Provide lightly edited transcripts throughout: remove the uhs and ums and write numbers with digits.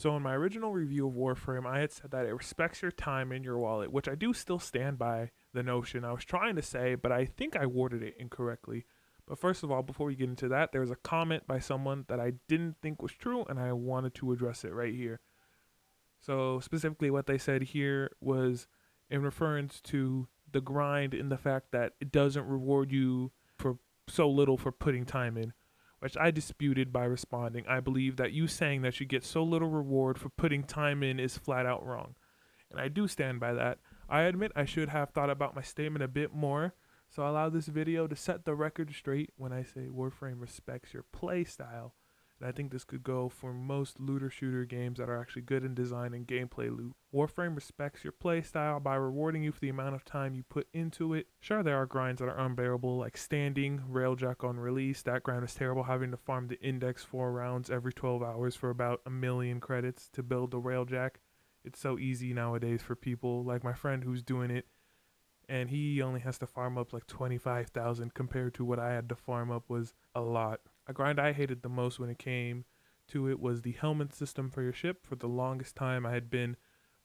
So in my original review of Warframe, I had said that it respects your time and your wallet, which I do still stand by the notion I was trying to say, but I think I worded it incorrectly. But first of all, before we get into that, there was a comment by someone that I didn't think was true, and I wanted to address it right here. So specifically what they said here was in reference to the grind in the fact that it doesn't reward you for so little for putting time in, which I disputed by responding. I believe that you saying that you get so little reward for putting time in is flat out wrong. And I do stand by that. I admit I should have thought about my statement a bit more, so I allow this video to set the record straight when I say Warframe respects your play style. And I think this could go for most looter shooter games that are actually good in design and gameplay loop. Warframe respects your play style by rewarding you for the amount of time you put into it. Sure, there are grinds that are unbearable, like standing, railjack on release. That grind is terrible, having to farm the index 4 rounds every 12 hours for about 1,000,000 credits to build the railjack. It's so easy nowadays for people, like my friend who's doing it, and he only has to farm up like 25,000 compared to what I had to farm up was a lot. A grind I hated the most when it came to it was the helmet system for your ship. For the longest time, I had been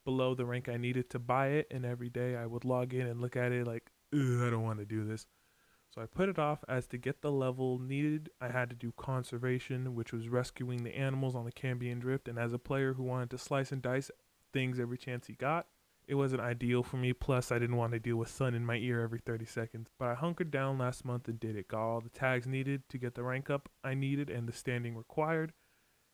below the rank I needed to buy it, and every day I would log in and look at it like, ugh, I don't want to do this. So I put it off as to get the level needed. I had to do conservation, which was rescuing the animals on the Cambion Drift, and as a player who wanted to slice and dice things every chance he got, it wasn't ideal for me, plus I didn't want to deal with sun in my ear every 30 seconds. But I hunkered down last month and did it. Got all the tags needed to get the rank up I needed and the standing required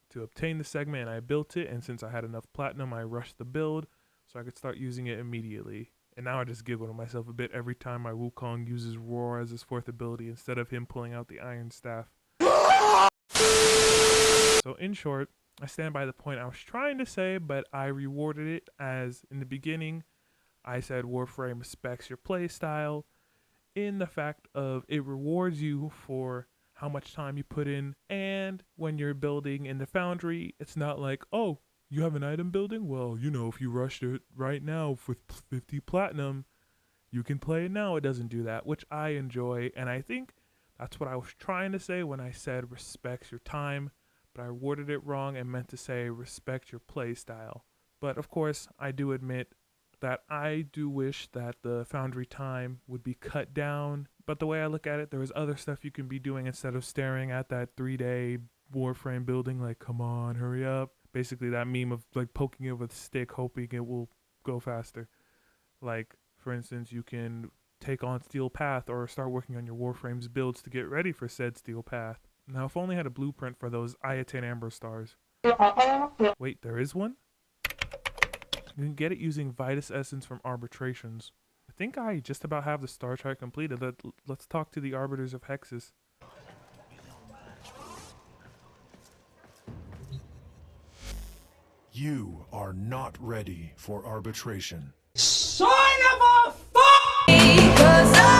to obtain the segment, and I built it, and since I had enough platinum, I rushed the build so I could start using it immediately. And now I just giggle to myself a bit every time my Wukong uses Roar as his fourth ability instead of him pulling out the Iron Staff. So in short, I stand by the point I was trying to say, but I rewarded it as, in the beginning, I said Warframe respects your play style in the fact of it rewards you for how much time you put in, and when you're building in the foundry, it's not like, oh, you have an item building? Well, you know, if you rushed it right now with 50 platinum, you can play it now. It doesn't do that, which I enjoy, and I think that's what I was trying to say when I said respects your time. But I worded it wrong and meant to say respect your play style. But of course, I do admit that I do wish that the foundry time would be cut down. But the way I look at it, there is other stuff you can be doing instead of staring at that 3-day Warframe building like, come on, hurry up. Basically that meme of like poking it with a stick hoping it will go faster. Like, for instance, you can take on Steel Path or start working on your Warframe's builds to get ready for said Steel Path. Now, if only I had a blueprint for those Iatan Amber Stars. Wait, there is one? You can get it using Vitus Essence from Arbitrations. I think I just about have the star chart completed. Let's talk to the Arbiters of Hexus. You are not ready for arbitration. Son of a fuck!